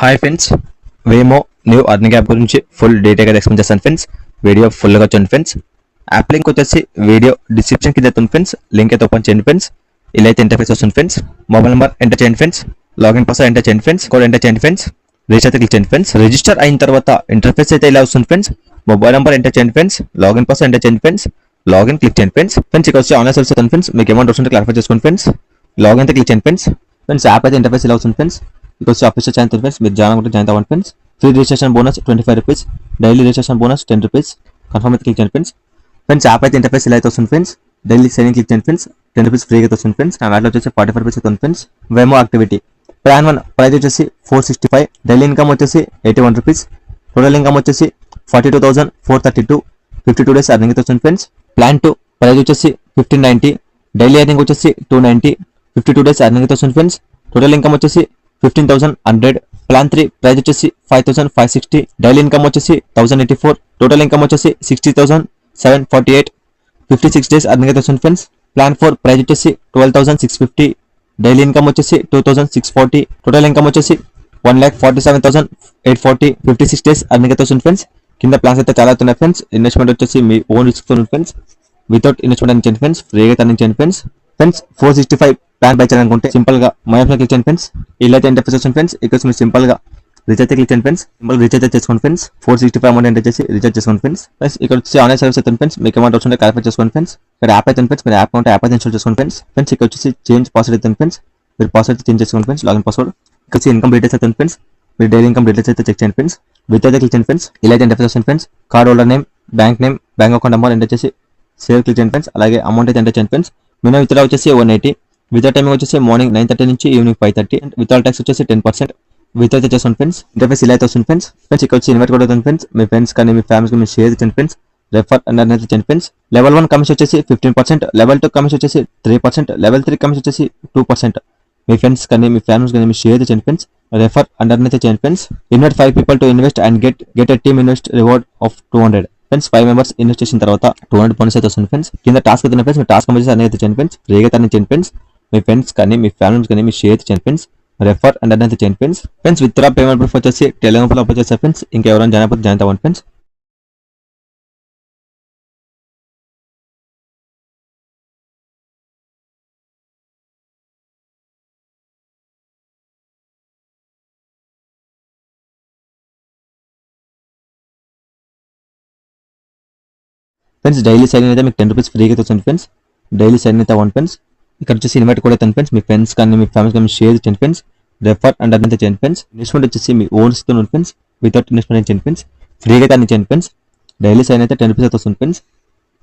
Hi friends, వేమో new earning app గురించి full డీటెయిల్గా ఎక్స్ప్లెయిన్ చేస్తాను ఫ్రెండ్స్. వీడియో ఫుల్గా చూడండి ఫ్రెండ్స్. యాప్ లింక్ వచ్చేసి వీడియో డిస్క్రిప్షన్ కింద అవుతుంది ఫ్రెండ్స్. లింక్ అయితే ఓపెన్ చేయండి ఫ్రెండ్స్. ఇలా అయితే ఇంటర్ఫేస్ వస్తుంది ఫ్రెండ్స్. మొబైల్ నెంబర్ ఎంటర్ చేయండి ఫ్రెండ్స్. లాగిన్ పాస్వర్డ్ ఎంటర్ చేయండి ఫ్రెండ్స్. కోడ్ ఎంటర్ చేయండి ఫ్రెండ్స్. రిజిస్టర్ అయితే క్లిక్ చేయండి ఫ్రెండ్స్. రిజిస్టర్ అయిన తర్వాత ఇంటర్ఫేస్ అయితే ఇలా వస్తుంది ఫ్రెండ్స్. మొబైల్ నెంబర్ ఎంటర్ చేయండి ఫ్రెండ్స్. లాగిన్ పాస్వర్డ్ ఎంటర్ చేయండి ఫ్రెండ్స్. లాగిన్ క్లిక్ చేయండి ఫ్రెండ్స్. ఫ్రెండ్స్ ఇక్కడ వచ్చి ఆన్లైన్ సర్వీస్ అవుతుంది ఫ్రెండ్స్. మీకు ఏమైనా డౌట్స్ ఉంటే క్లారిఫై చేసుకోండి ఫ్రెండ్స్. లాగిన్ అయితే క్లిక్ చేయండి ఫ్రెండ్స్. ఫ్రెండ్స్ యాప్ అయితే ఇంటర్ఫేస్ ఇలా వస్తుంది ఫ్రెండ్స్. ఇక్కడ వచ్చి ఆఫీసర్ ఛానల్ ఫ్రెండ్స్. మీరు జాయిన్ అవ్వండి, జాయిన్ అవ్వండి friends. Free registration bonus 25 rupees, daily registration bonus 10 rupees. Confirm అయితే క్లిక్ చేయండి ఫ్రెండ్స్. ఫ్రెండ్స్ యాప్ అయితే ఇంటర్ఫేస్ ఇలా అయితే వస్తుంది ఫ్రెండ్స్. డైలీ సైన్ క్లిక్ చేయండి ఫ్రెండ్స్. 10 రూపీస్ ఫ్రీగా అయితే వస్తుంది ఫ్రెండ్స్. నా వ్యాట్లో వచ్చేసి 45 రూపీస్ అవుతుంది ఫ్రెండ్స్. వేమో యాక్టివిటీ ప్లాన్ 1 ప్రైస్ వచ్చేసి 465, డైలీ ఇన్కమ్ వచ్చేసి 81 రూపీస్, టోటల్ ఇన్కమ్ వచ్చేసి 42,432, 52 డేస్ అర్నింగ్ అయితే వస్తుంది ఫ్రెండ్స్. ప్లాన్ 2 ప్రైస్ వచ్చేసి 1590, డైలీ అర్నింగ్ వచ్చేసి 290, 52 డేస్ అర్నింగ్ అయితే వస్తుంది ఫ్రెండ్స్. టోటల్ ఇన్కమ్ వచ్చేసి 15,100. ప్లాన్ 3 ప్రైస్ వచ్చేసి 5,560, డైలీ ఇన్కమ్ వచ్చేసి 1,084, టోటల్ ఇన్కమ్ వచ్చేసి 60,748, 56 డేస్ అర్నింగ్ అయితే వస్తుంది ఫ్రెండ్స్. ప్లాన్ 4 ప్రైస్ వచ్చేసి 12,650, డైలీ ఇన్కమ్ వచ్చేసి 2,640, టోటల్ ఇన్కమ్ వచ్చేసి 1,47,840, 56 డేస్ అర్నింగ్ అయితే వస్తుంది ఫ్రెండ్స్. కింద ప్లాన్స్ అయితే చాలా అవుతున్నాయి ఫ్రెండ్స్. ఇన్వెస్ట్మెంట్ వచ్చేసి మీ ఓన్ రిస్క్ తో ఫ్రెండ్స్. వితౌట్ ఇన్వెస్ట్మెంట్ అని చేయండి ఫ్రెండ్స్. ఫ్రీగా అర్నింగ్ చేయండి ఫ్రెండ్స్. ఫ్రెండ్స్ 465 ప్లాన్ బై చేయాలనుకుంటే సింపుల్ గా మై ఆప్షన్ క్లిక్ చేయండి ఫ్రెండ్స్. ఇలా అయితే ఇంటర్ఫేస్ వస్తుంది ఫ్రెండ్స్. ఇక్కడ మీరు సింపుల్ గా రీఛార్జ్ క్లిక్ చేయండి ఫ్రెండ్స్. సింపుల్ రీఛార్జ్ చేసుకోండి ఫ్రెండ్స్. 465 అమౌంట్ ఎంటర్ చేసి రీఛార్జ్ చేసుకోండి ఫ్రెండ్స్. ప్లస్ ఇక్కడ వచ్చి ఆన్లైన్ సర్వీస్ అవుతుంది ఫ్రెండ్స్. మీకు ఏమైనా వస్తుంటే క్లారిఫై చేసుకోండి ఫ్రెండ్స్. ఇక్కడ యాప్ అయితే ఫ్రెండ్స్. మీరు యాప్ ఉంటే యాప్ అయితే ఇన్స్టాల్ చేసుకోండి ఫ్రెండ్స్. ఫ్రెండ్స్ ఇక్కడ వచ్చి చేంజ్ పాస్వర్డ్ అవుతుంది ఫ్రెండ్స్. మీరు పాస్వర్డ్ చేంజ్ చేసుకోండి ఫ్రెండ్స్. లాగిన్ పాస్వర్డ్ ఇక్కడ వచ్చి ఇన్కమ్ డీటెయిల్స్ అవుతుంది ఫ్రెండ్స్. మీరు డైలీ ఇన్కమ్ డీటెయిల్స్ అయితే చెక్ చేయండి ఫ్రెండ్స్. విత్ అయితే క్లిక్ చేయండి ఫ్రెండ్స్. ఇలా అయితే ఇంటర్ఫేస్ వస్తుంది friends. Card holder name, bank account number enter చేసి సేవ్ క్లిక్ చేయండి ఫ్రెండ్స్. అలాగే అమౌంట్ అయితే ఎంటర్ చేయండి ఫ్రెండ్స్. మినిమం విత్డ్రా వచ్చేసి 180, వితౌట్ టైమింగ్ వచ్చేసి మార్నింగ్ 9:30 నుంచి ఈవినింగ్ 5:30, వితౌట్ ట్యాక్స్ వచ్చేసి 10%. విత్ అయితే చేస్తాను ఫ్రెండ్స్. ఇంటర్ఫేస్ ఇలా అయితే వస్తుంది ఫ్రెండ్స్. ఫ్రెండ్స్ ఇక్కడ వచ్చి ఇన్వైట్ కూడా అవుతుంది ఫ్రెండ్స్. మీ ఫ్రెండ్స్ కానీ మీ ఫ్యామిలీకి మీరు షేర్ చేయండి ఫ్రెండ్స్. రెఫర్ అండ్ అనేది చేయండి ఫ్రెండ్స్. లెవెల్ 1 కమిషన్ వచ్చేసి 15%, లెవెల్ 2 కమిషన్ వచ్చేసి 3%, లెవెల్ 3 కమిషన్ వచ్చేసి 2%. మీ ఫ్రెండ్స్ కానీ మీ ఫ్యామిలీస్ కానీ మీరు షేర్ చేయండి ఫ్రెండ్స్. రెఫర్ అండ్ అనేది చేయండి friends. Invite 5 people to invest and get a team invest reward of 200. Friends 5 members invest చేసిన తర్వాత 200 బోనస్ అయితే వస్తుంది ఫ్రెండ్స్. కింద టాస్క్ అయితే ఫ్రెండ్స్. మీ టాస్క్ కంప్లీట్ అనేది చేయండి ఫ్రెండ్స్. ఫ్రీగా అన్ని చేయండి ఫ్రెండ్స్. మీ ఫ్రెండ్స్ కానీ మీ ఫ్యామిలీస్ కానీ మీ షేర్ చేయండి ఫ్రెండ్స్. రెఫర్ అండ్ అనేది చేయండి friends. Friends withdraw payment proof వచ్చేసి టెలిగ్రామ్లో అప్లోడ్ చేస్తారు ఫ్రెండ్స్. ఇంకా ఎవరైనా జాయిన్ అయిపోతే జాయిన్ అవ్వండి ఫ్రెండ్స్. ఫ్రెండ్స్ డైలీ సైన్ అయితే మీకు 10 రూపీస్ ఫ్రీగా వస్తుంది ఫ్రెండ్స్. డైలీ సైన్ అయితే అవ్వండి ఫ్రెండ్స్. ఇక్కడ వచ్చేసి ఇన్వైట్ కూడా అవుతుంది ఫ్రెండ్స్. మీ ఫ్రెండ్స్ కానీ మీ ఫ్యామిలీస్ కానీ షేర్ చేయండి ఫ్రెండ్స్. రెఫర్ అండ్ అనేది చేయండి ఫ్రెండ్స్. ఇన్వెస్ట్మెంట్ వచ్చేసి మీ ఓన్ ఇస్తున్న ఫ్రెండ్స్. వితౌట్ ఇన్వెస్ట్మెంట్ చేయండి ఫ్రెండ్స్. ఫ్రీగా అన్ని చేయండి ఫ్రెండ్స్. డైలీ సైన్ అయితే 10 రూపీస్ అయితే వస్తుంది ఫ్రెండ్స్.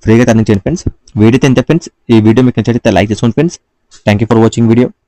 ఫ్రీగా అన్ని చేయండి ఫ్రెండ్స్. వీడియో ఎంత ఫ్రెండ్స్. ఈ వీడియో మీకు నచ్చితే లైక్ చేసుకోండి friends. Thank you for watching video.